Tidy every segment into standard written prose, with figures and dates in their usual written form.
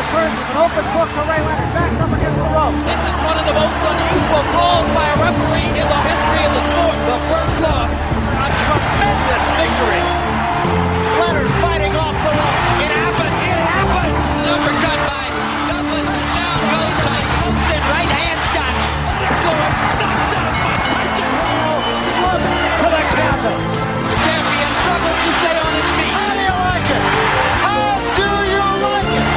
Lewis turns as an open book to Ray Leonard. Backs up against the ropes. This is one of the most unusual calls by a referee in the history of the sport. The first loss. A tremendous victory. Leonard fighting off the ropes. It happened. It happened. Uppercut by Douglas. Down goes Tyson. Thompson, right hand shot. Lennox Lewis knocks out Mike Tyson. Slumps to the canvas. The champion struggles to stay on his feet. How do you like it? How do you like it?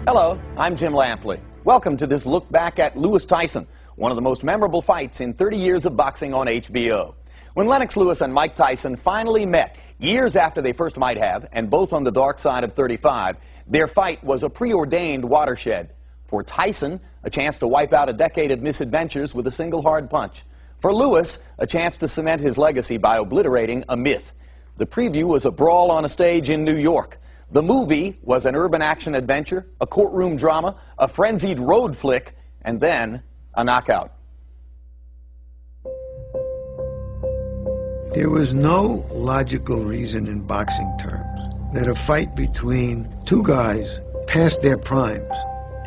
Hello, I'm Jim Lampley. Welcome to this look back at Lewis Tyson, one of the most memorable fights in 30 years of boxing on HBO. When Lennox Lewis and Mike Tyson finally met, years after they first might have, and both on the dark side of 35, their fight was a preordained watershed. For Tyson, a chance to wipe out a decade of misadventures with a single hard punch. For Lewis, a chance to cement his legacy by obliterating a myth. The preview was a brawl on a stage in New York. The movie was an urban action adventure, a courtroom drama, a frenzied road flick, and then a knockout. There was no logical reason in boxing terms that a fight between two guys past their primes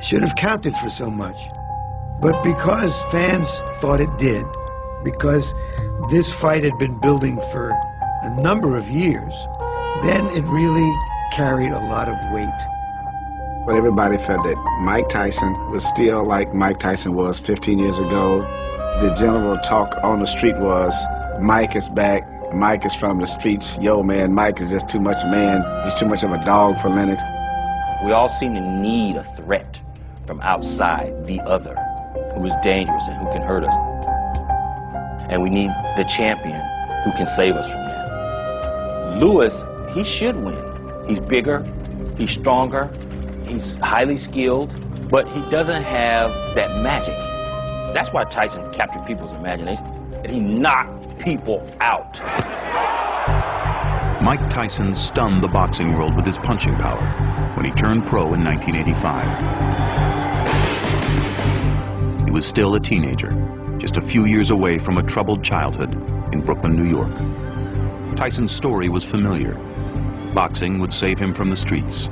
should have counted for so much. But because fans thought it did, because this fight had been building for a number of years, then it really carried a lot of weight. But everybody felt that Mike Tyson was still like Mike Tyson was 15 years ago. The general talk on the street was, Mike is back, Mike is from the streets. Yo, man, Mike is just too much man. He's too much of a dog for Lennox. We all seem to need a threat from outside, the other, who is dangerous and who can hurt us. And we need the champion who can save us from that. Lewis, he should win. He's bigger, he's stronger, he's highly skilled, but he doesn't have that magic. That's why Tyson captured people's imagination, and he knocked people out. Mike Tyson stunned the boxing world with his punching power when he turned pro in 1985. He was still a teenager, just a few years away from a troubled childhood in Brooklyn, New York. Tyson's story was familiar. Boxing would save him from the streets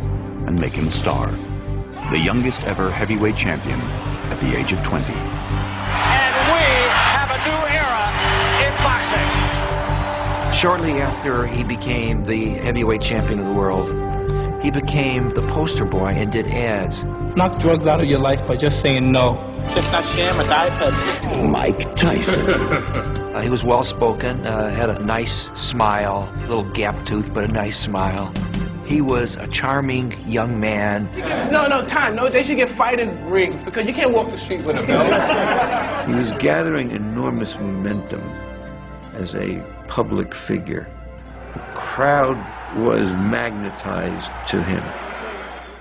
and make him a star. The youngest ever heavyweight champion at the age of 20. And we have a new era in boxing. Shortly after he became the heavyweight champion of the world, he became the poster boy and did ads. Knock drugs out of your life by just saying no. Just not sharing a diet pill. Mike Tyson. He was well-spoken, had a nice smile, a little gap tooth, but a nice smile. He was a charming young man. No, they should get fighting rings because you can't walk the street with him, He was gathering enormous momentum as a public figure. The crowd was magnetized to him.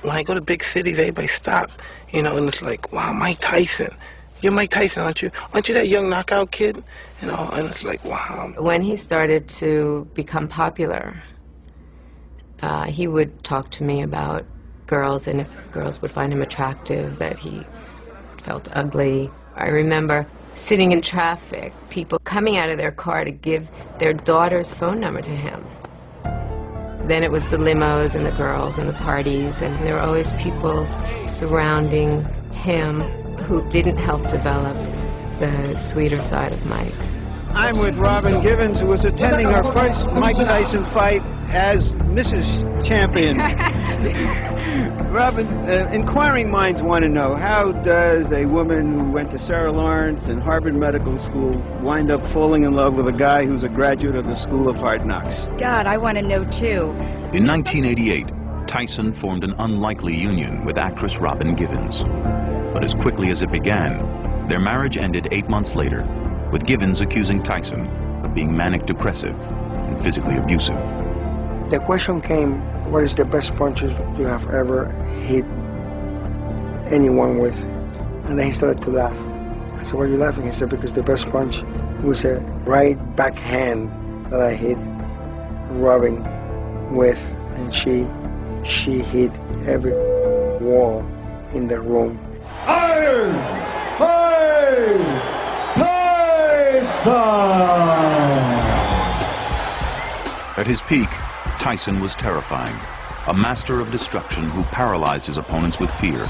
When I go to big cities, everybody stop, and it's like, wow, Mike Tyson. You're Mike Tyson, aren't you? Aren't you that young knockout kid? And it's like, wow. When he started to become popular, he would talk to me about girls, and if girls would find him attractive, that he felt ugly. I remember sitting in traffic, people coming out of their car to give their daughter's phone number to him. Then it was the limos and the girls and the parties, and there were always people surrounding him who didn't help develop the sweeter side of Mike. I'm with Robin Givens, who was attending her first Mike Tyson fight as Mrs. Champion. Robin, inquiring minds want to know, how does a woman who went to Sarah Lawrence and Harvard Medical School wind up falling in love with a guy who's a graduate of the School of Hard Knocks? God, I want to know too. In 1988, Tyson formed an unlikely union with actress Robin Givens. But as quickly as it began, their marriage ended 8 months later, with Givens accusing Tyson of being manic-depressive and physically abusive. The question came, what is the best punches you have ever hit anyone with? And then he started to laugh. I said, why are you laughing? He said, because the best punch was a right backhand that I hit Robin with, and she hit every wall in the room. Iron Mike Tyson! At his peak, Tyson was terrifying. A master of destruction who paralyzed his opponents with fear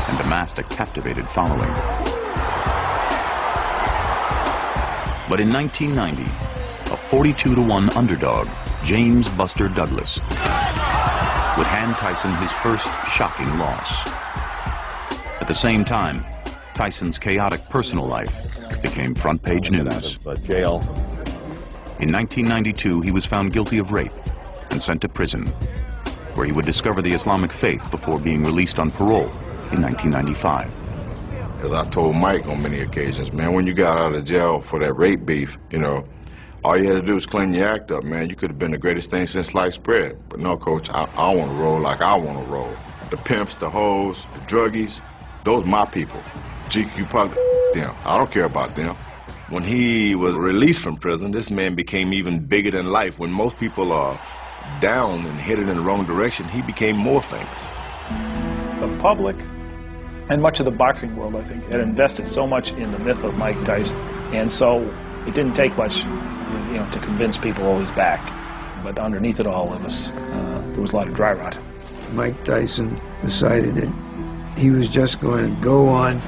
and amassed a captivated following. But in 1990, a 42-1 underdog, James Buster Douglas, would hand Tyson his first shocking loss. At the same time, Tyson's chaotic personal life became front-page news. Jail. In 1992, he was found guilty of rape and sent to prison, where he would discover the Islamic faith before being released on parole in 1995. As I told Mike on many occasions, man, when you got out of jail for that rape beef, you know, all you had to do was clean your act up, man. You could have been the greatest thing since sliced bread. But no, Coach, I want to roll like I want to roll. The pimps, the hoes, the druggies, those my people. GQ probably them. I don't care about them. When he was released from prison, this man became even bigger than life. When most people are down and headed in the wrong direction, he became more famous. The public and much of the boxing world, I think, had invested so much in the myth of Mike Tyson, and so it didn't take much, you know, to convince people oh, he's back. But underneath it all, there was a lot of dry rot. Mike Tyson decided that he was just going to go on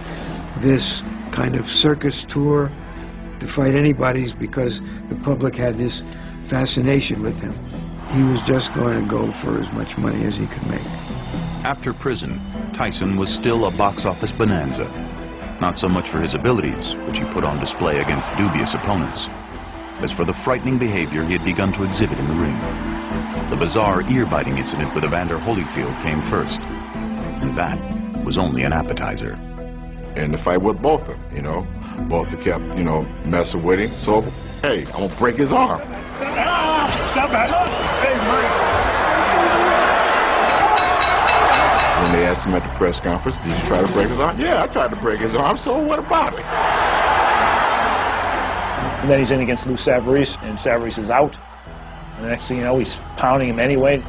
this kind of circus tour to fight anybody's because the public had this fascination with him. He was just going to go for as much money as he could make. After prison, Tyson was still a box office bonanza. Not so much for his abilities, which he put on display against dubious opponents, as for the frightening behavior he had begun to exhibit in the ring. The bizarre ear-biting incident with Evander Holyfield came first, and that was only an appetizer. And the fight with both of them, you know. Both kept, you know, messing with him. So, hey, I'm gonna break his arm. Stop that! Hey, Mike! When they asked him at the press conference, did you try to break his arm? Yeah, I tried to break his arm, so what about it? And then he's in against Lou Savarese, and Savarese is out. And the next thing you know, he's pounding him anyway.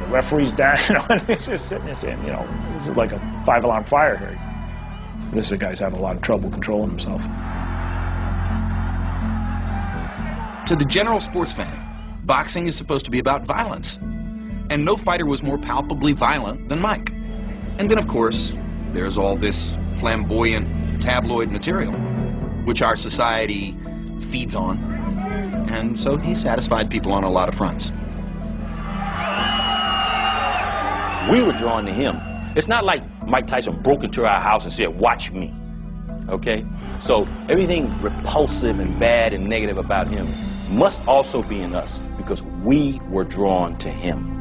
The referee's down, you know, and he's just sitting there saying, you know, this is like a 5-alarm fire here. This guy's having a lot of trouble controlling himself. To the general sports fan, boxing is supposed to be about violence. And no fighter was more palpably violent than Mike. And then, of course, there's all this flamboyant tabloid material, which our society feeds on. And so he satisfied people on a lot of fronts. We were drawn to him. It's not like Mike Tyson broke into our house and said, watch me, okay? So everything repulsive and bad and negative about him must also be in us because we were drawn to him.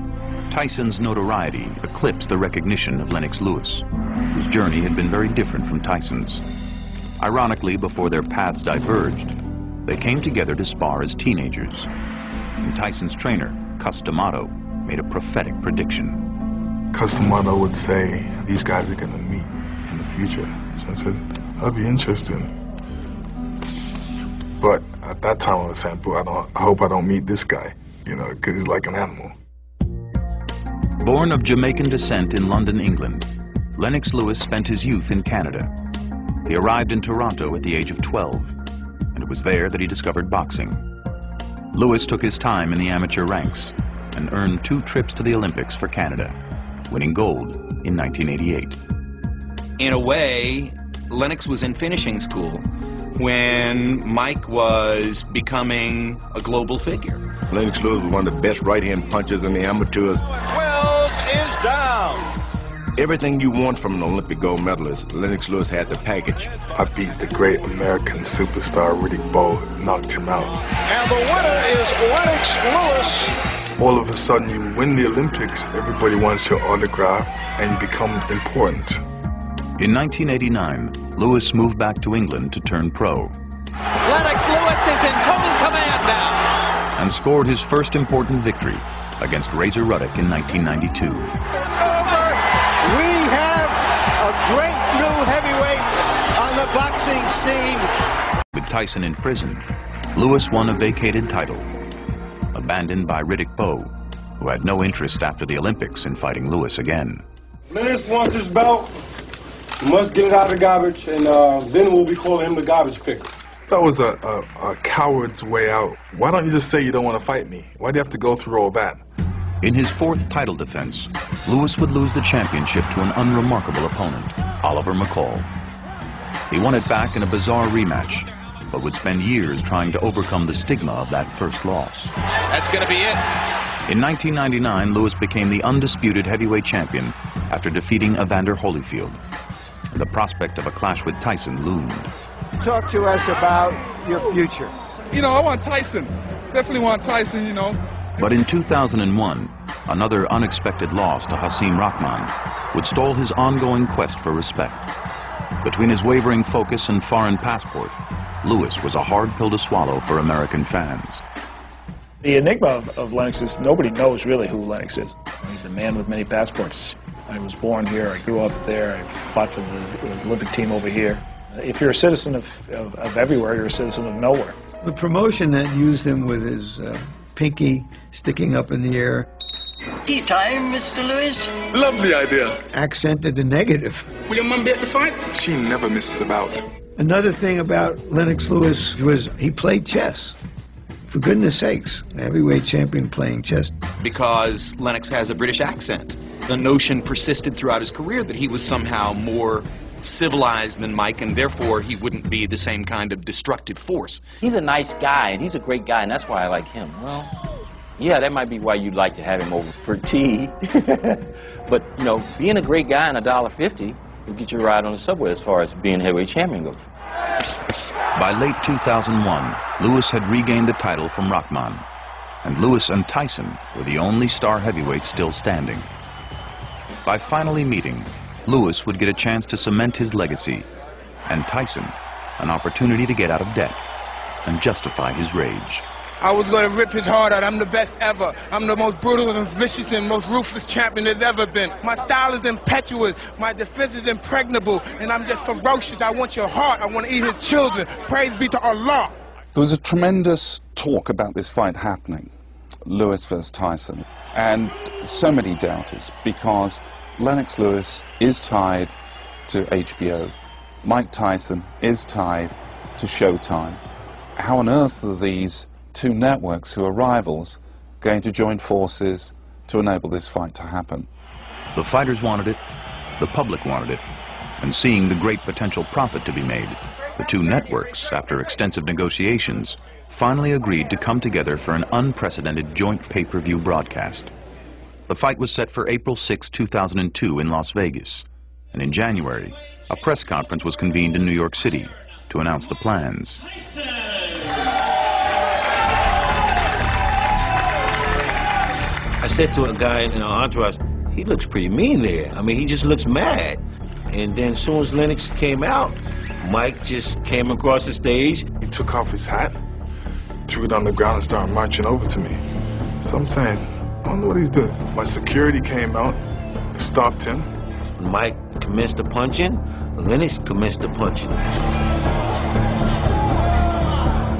Tyson's notoriety eclipsed the recognition of Lennox Lewis, whose journey had been very different from Tyson's. Ironically, before their paths diverged, they came together to spar as teenagers. And Tyson's trainer, Cus D'Amato, made a prophetic prediction. Cus D'Amato would say, these guys are going to meet in the future. So I said, that'd be interesting. But at that time I was saying, I hope I don't meet this guy, you know, because he's like an animal. Born of Jamaican descent in London, England, Lennox Lewis spent his youth in Canada. He arrived in Toronto at the age of 12, and it was there that he discovered boxing. Lewis took his time in the amateur ranks and earned 2 trips to the Olympics for Canada, winning gold in 1988. In a way, Lennox was in finishing school when Mike was becoming a global figure. Lennox Lewis was one of the best right-hand punchers in the amateurs. Wells is down. Everything you want from an Olympic gold medalist, Lennox Lewis had the package. I beat the great American superstar Riddick Bowe, knocked him out. And the winner is Lennox Lewis. All of a sudden you win the Olympics, everybody wants your autograph, and you become important. In 1989, Lewis moved back to England to turn pro. Lennox Lewis is in total command now. And scored his first important victory against Razor Ruddock in 1992. It's over. We have a great new heavyweight on the boxing scene. With Tyson in prison, Lewis won a vacated title, abandoned by Riddick Bowe, who had no interest after the Olympics in fighting Lewis again. Lennox wants this belt. You must get it out of the garbage, and then we'll be calling him the garbage picker. That was a coward's way out. Why don't you just say you don't want to fight me? Why do you have to go through all that? In his fourth title defense, Lewis would lose the championship to an unremarkable opponent, Oliver McCall. He won it back in a bizarre rematch, but would spend years trying to overcome the stigma of that first loss. That's going to be it. In 1999, Lewis became the undisputed heavyweight champion after defeating Evander Holyfield. The prospect of a clash with Tyson loomed. Talk to us about your future. You know, I want Tyson. Definitely want Tyson, you know. But in 2001, another unexpected loss to Hasim Rahman would stall his ongoing quest for respect. Between his wavering focus and foreign passport, Lewis was a hard pill to swallow for American fans. The enigma of Lennox is nobody knows really who Lennox is. He's a man with many passports. I was born here, I grew up there, I fought for the Olympic team over here. If you're a citizen of everywhere, you're a citizen of nowhere. The promotion that used him with his pinky sticking up in the air. Tea time, Mr. Lewis. Lovely idea. Accented the negative. Will your mum be at the fight? She never misses a bout. Another thing about Lennox Lewis was he played chess. For goodness sakes, a heavyweight champion playing chess. Because Lennox has a British accent. The notion persisted throughout his career that he was somehow more civilized than Mike, and therefore he wouldn't be the same kind of destructive force. He's a nice guy, and he's a great guy, and that's why I like him. Well, yeah, that might be why you'd like to have him over for tea. But, you know, being a great guy and $1.50 will get you a ride on the subway as far as being heavyweight champion goes. By late 2001, Lewis had regained the title from Rahman, and Lewis and Tyson were the only star heavyweights still standing. By finally meeting, Lewis would get a chance to cement his legacy, and Tyson an opportunity to get out of debt and justify his rage. I was going to rip his heart out. I'm the best ever. I'm the most brutal and vicious and most ruthless champion there's ever been. My style is impetuous. My defense is impregnable. And I'm just ferocious. I want your heart. I want to eat his children. Praise be to Allah. There was a tremendous talk about this fight happening, Lewis versus Tyson, and so many doubters, because Lennox Lewis is tied to HBO. Mike Tyson is tied to Showtime. How on earth are these two networks who are rivals going to join forces to enable this fight to happen? The fighters wanted it, the public wanted it, and seeing the great potential profit to be made, the two networks, after extensive negotiations, finally agreed to come together for an unprecedented joint pay-per-view broadcast. The fight was set for April 6, 2002 in Las Vegas, and in January, a press conference was convened in New York City to announce the plans. I said to a guy in our entourage, he looks pretty mean there. I mean, he just looks mad. And then as soon as Lennox came out, Mike just came across the stage. He took off his hat, threw it on the ground and started marching over to me. So I'm saying, I don't know what he's doing. My security came out, stopped him. Mike commenced the punching, Lennox commenced the punching.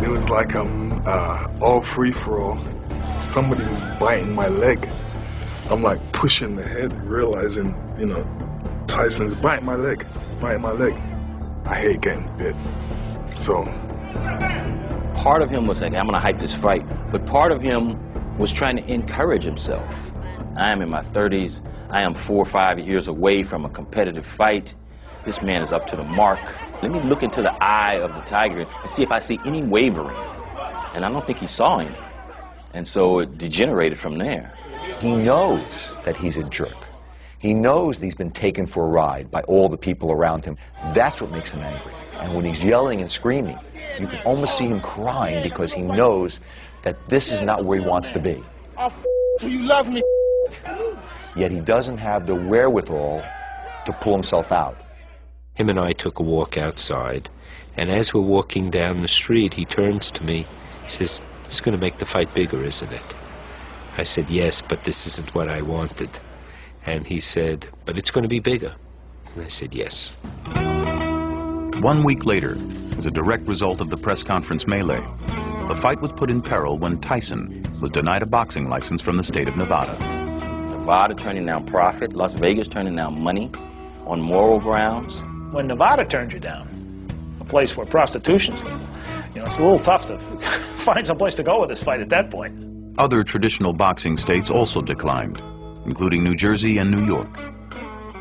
It was like all free-for-all. Somebody was biting my leg. I'm like pushing the head, realizing, you know, Tyson's biting my leg. He's biting my leg. I hate getting bit. So part of him was like, I'm gonna hype this fight, but part of him was trying to encourage himself. I am in my 30s. I am 4 or 5 years away from a competitive fight. This man is up to the mark. Let me look into the eye of the tiger and see if I see any wavering. And I don't think he saw any. And so it degenerated from there. He knows that he's a jerk. He knows that he's been taken for a ride by all the people around him. That's what makes him angry. And when he's yelling and screaming, you can almost see him crying because he knows that this is not where he wants to be. I'll you love me. Yet he doesn't have the wherewithal to pull himself out. Him and I took a walk outside, and as we're walking down the street, he turns to me, he says, "It's going to make the fight bigger, isn't it?" I said, "Yes, but this isn't what I wanted." And he said, "But it's going to be bigger." And I said, "Yes." 1 week later, as a direct result of the press conference melee, the fight was put in peril when Tyson was denied a boxing license from the state of Nevada. The Nevada turning down profit, Las Vegas turning down money on moral grounds. When Nevada turns you down, a place where prostitution's legal, you know, it's a little tough to find some place to go with this fight at that point. Other traditional boxing states also declined, including New Jersey and New York.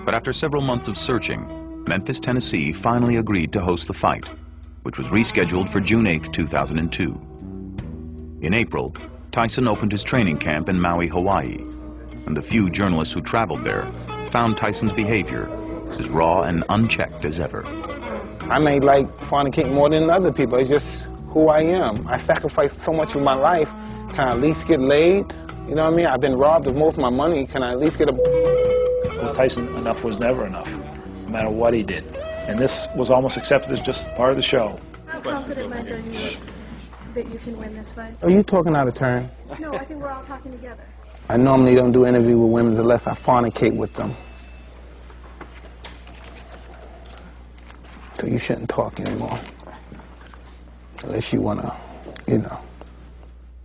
But after several months of searching, Memphis, Tennessee finally agreed to host the fight, which was rescheduled for June 8, 2002. In April, Tyson opened his training camp in Maui, Hawaii, and the few journalists who traveled there found Tyson's behavior as raw and unchecked as ever. I may like fornicating more than other people. It's just who I am. I sacrificed so much of my life. Can I at least get laid? You know what I mean? I've been robbed of most of my money. Can I at least get a... With Tyson, enough was never enough, no matter what he did. And this was almost accepted as just part of the show. How confident, Mike, are you that you can win this fight? Are you talking out of turn? No, I think we're all talking together. I normally don't do interviews with women unless I fornicate with them. So you shouldn't talk anymore. Unless you want to, you know.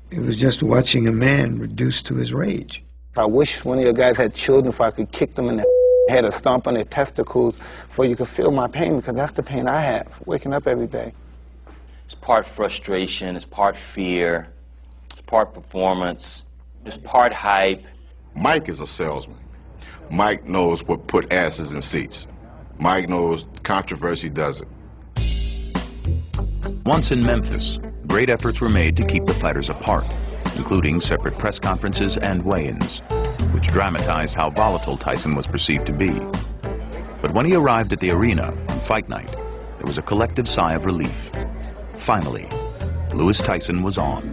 It was just watching a man reduced to his rage. I wish one of your guys had children so I could kick them in the head or stomp on their testicles so you could feel my pain, because that's the pain I have, waking up every day. It's part frustration, it's part fear, it's part performance, it's part hype. Mike is a salesman. Mike knows what put asses in seats. Mike knows controversy does it. Once in Memphis, great efforts were made to keep the fighters apart, including separate press conferences and weigh-ins, which dramatized how volatile Tyson was perceived to be. But when he arrived at the arena on fight night, there was a collective sigh of relief. Finally, Lewis Tyson was on.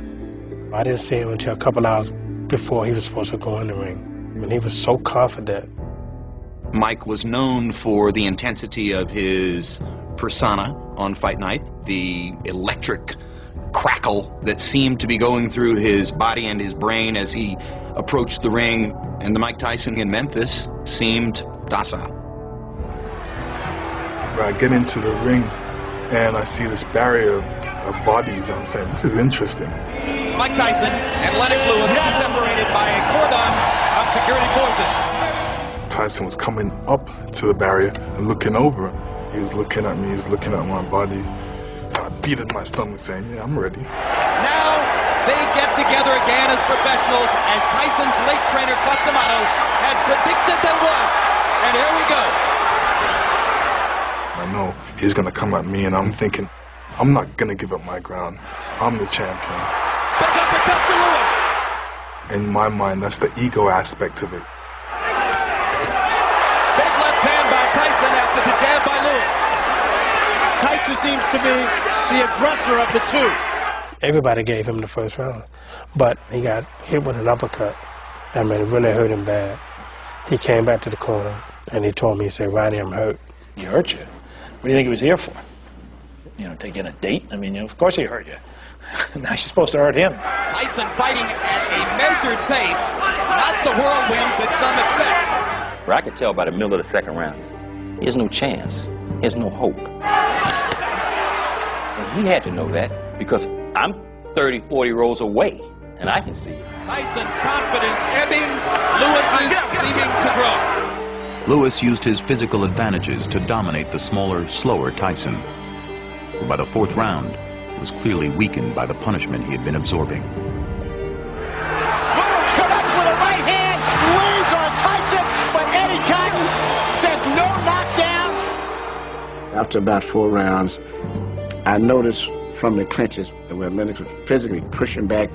I didn't see him until a couple hours before he was supposed to go in the ring. I mean, he was so confident. Mike was known for the intensity of his persona on fight night, the electric crackle that seemed to be going through his body and his brain as he approached the ring, and the Mike Tyson in Memphis seemed docile. I get into the ring and I see this barrier of bodies, and I'm saying, this is interesting. Mike Tyson and Lennox Lewis separated by a cordon of security forces. Tyson was coming up to the barrier and looking over. He was looking at me, he was looking at my body. I beat in my stomach saying, yeah, I'm ready. Now they get together again as professionals, as Tyson's late trainer Quasimodo had predicted they would. And here we go. I know he's gonna come at me, and I'm thinking, I'm not gonna give up my ground. I'm the champion. Big uppercut for Lewis. In my mind, that's the ego aspect of it. Big left hand by Tyson after the jab by Lewis. Tyson seems to be the aggressor of the two. Everybody gave him the first round, but he got hit with an uppercut. I mean, it really hurt him bad. He came back to the corner, and he told me, he said, Ronnie, I'm hurt. He hurt you? What do you think he was here for? You know, taking a date? I mean, you know, of course he hurt you. Now you're supposed to hurt him. Tyson fighting at a measured pace, not the whirlwind that some expect. Where I could tell by the middle of the second round, he has no chance. He has no hope. And he had to know that because I'm 30, 40 rows away, and I can see it. Tyson's confidence ebbing, Lewis's seeming to grow. Lewis used his physical advantages to dominate the smaller, slower Tyson, who by the fourth round was clearly weakened by the punishment he had been absorbing. Lewis connects with a right hand, leads on Tyson, but Eddie Cotton says no knockdown. After about 4 rounds, I noticed from the clinches where Lennox was physically pushing back,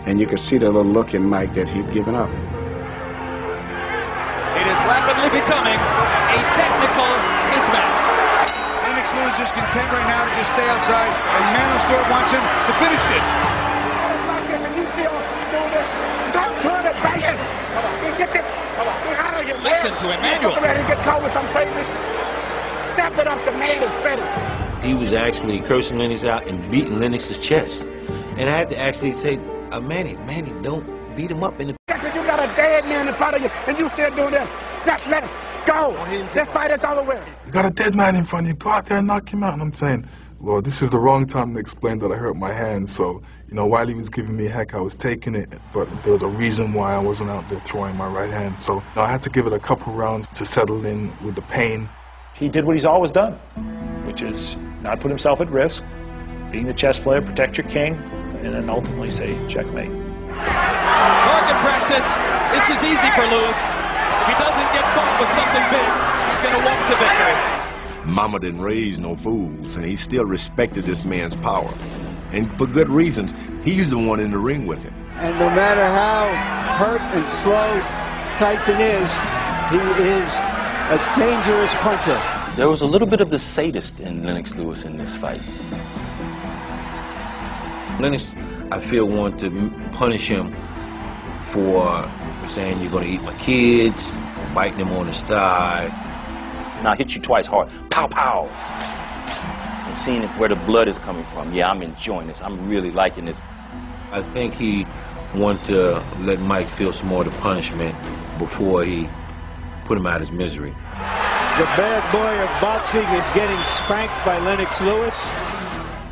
and you could see the little look in Mike that he'd given up. It is rapidly becoming a technical mismatch. Lennox Lewis is content right now to just stay outside, and Manuel Stewart wants him to finish this. Don't turn it back in. Get this. Get out of here, man. Listen to Emmanuel. You're ready to get caught with some crazy. Step it up, the man is finished. He was actually cursing Lennox out and beating Lennox's chest. And I had to actually say, Manny, don't beat him up in the... Because you got a dead man in front of you, and you still doing this. Just let us go. This fight is all the way. You got a dead man in front of you. Go out there and knock him out. And I'm saying, Well, this is the wrong time to explain that I hurt my hand, so, you know, while he was giving me heck, I was taking it, but there was a reason why I wasn't out there throwing my right hand, so I had to give it a couple rounds to settle in with the pain. He did what he's always done, which is not put himself at risk, being the chess player, protect your king, and then ultimately say checkmate. Target practice. This is easy for Lewis. If he doesn't get caught with something big, he's going to walk to victory. Mama didn't raise no fools, and he still respected this man's power. And for good reasons. He's the one in the ring with him. And no matter how hurt and slow Tyson is, he is a dangerous puncher. There was a little bit of the sadist in Lennox Lewis in this fight. Lennox, I feel, wanted to punish him for saying you're going to eat my kids, biting him on his thigh. Now I hit you twice hard, pow, pow. And seeing where the blood is coming from. Yeah, I'm enjoying this. I'm really liking this. I think he wanted to let Mike feel some more of the punishment before he put him out of his misery. The bad boy of boxing is getting spanked by Lennox Lewis.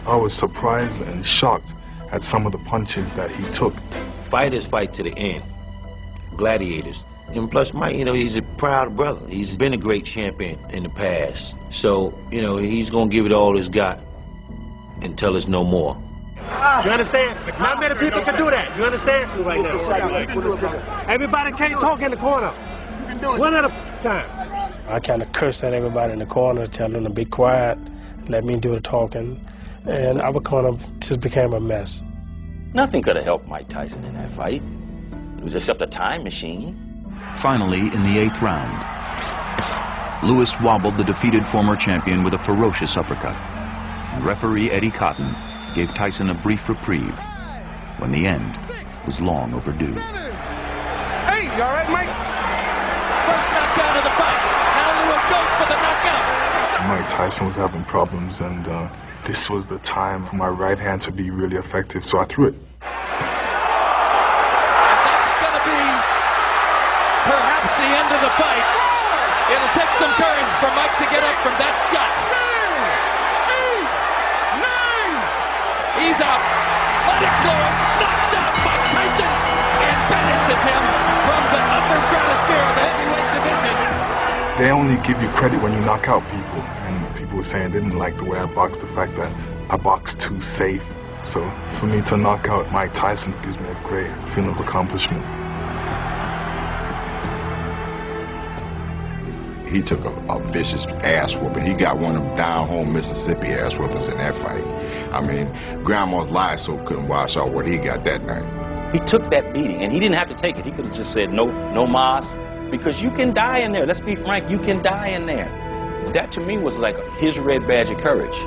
I was surprised and shocked at some of the punches that he took. Fighters fight to the end. Gladiators. And plus, Mike, you know, he's a proud brother. He's been a great champion in the past. So, you know, he's going to give it all he's got until there's no more. You understand? Not many people can do that. You understand? Right now. Everybody can't talk in the corner. One at a time. I kind of cursed at everybody in the corner, telling them to be quiet, let me do the talking. And our corner just became a mess. Nothing could have helped Mike Tyson in that fight. It was except a time machine. Finally, in the 8th round, Lewis wobbled the defeated former champion with a ferocious uppercut. Referee Eddie Cotton gave Tyson a brief reprieve when the end was long overdue. Hey, you all right, Mike? First knockdown of the fight. Now Lewis goes for the knockout. Mike Tyson was having problems, and this was the time for my right hand to be really effective, so I threw it. Perhaps the end of the fight. It'll take some courage for Mike to get up from that shot. 7, 8, 9. He's out. Lennox Lewis knocks out Mike Tyson and banishes him from the upper stratosphere of the heavyweight division. They only give you credit when you knock out people, and people were saying they didn't like the way I boxed, the fact that I boxed too safe. So for me to knock out Mike Tyson gives me a great feeling of accomplishment. He took a vicious ass whooping. He got one of them down home Mississippi ass whoopings in that fight. I mean, grandma's live soap couldn't wash out what he got that night. He took that beating, and he didn't have to take it. He could have just said, no mas, because you can die in there. Let's be frank, you can die in there. That to me was like his red badge of courage.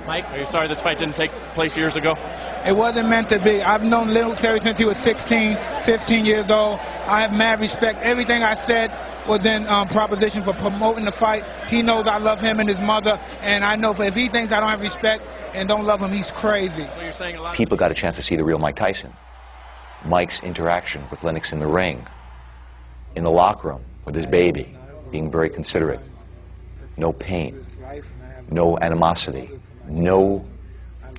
Mike, are you sorry this fight didn't take place years ago? It wasn't meant to be. I've known Lennox ever since he was 16, 15 years old. I have mad respect. Everything I said was in proposition for promoting the fight. He knows I love him and his mother, and I know if he thinks I don't have respect and don't love him, he's crazy. So you're saying a lot People got a chance to see the real Mike Tyson. Mike's interaction with Lennox in the ring, in the locker room with his baby, being very considerate. No pain, no animosity. No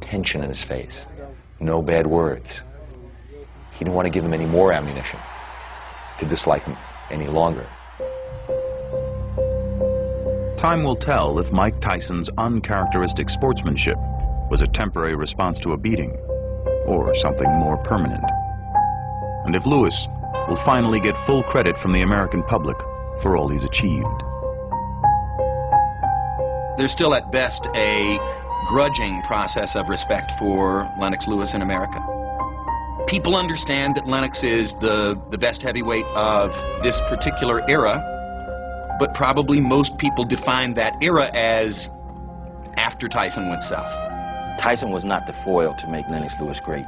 tension in his face, no bad words. He didn't want to give them any more ammunition to dislike him any longer. Time will tell if Mike Tyson's uncharacteristic sportsmanship was a temporary response to a beating or something more permanent. And if Lewis will finally get full credit from the American public for all he's achieved. There's still at best a grudging process of respect for Lennox Lewis in America. People understand that Lennox is the best heavyweight of this particular era, but probably most people define that era as after Tyson went south. Tyson was not the foil to make Lennox Lewis great.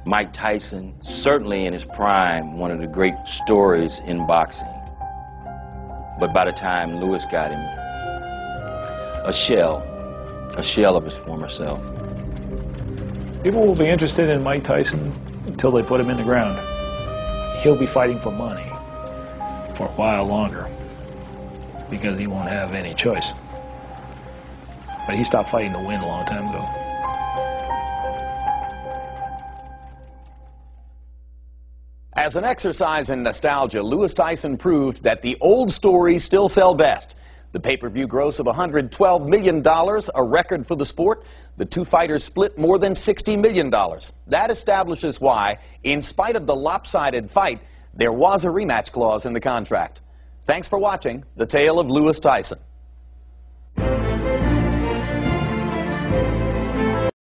Mike Tyson, certainly in his prime, one of the great stories in boxing. But by the time Lewis got him, a shell of his former self. People will be interested in Mike Tyson until they put him in the ground. he'll be fighting for money for a while longer because he won't have any choice. But he stopped fighting to win a long time ago. As an exercise in nostalgia, Lewis Tyson proved that the old stories still sell best. The pay-per-view gross of $112 million, a record for the sport. The two fighters split more than $60 million. That establishes why, in spite of the lopsided fight, there was a rematch clause in the contract. Thanks for watching The Tale of Lewis Tyson.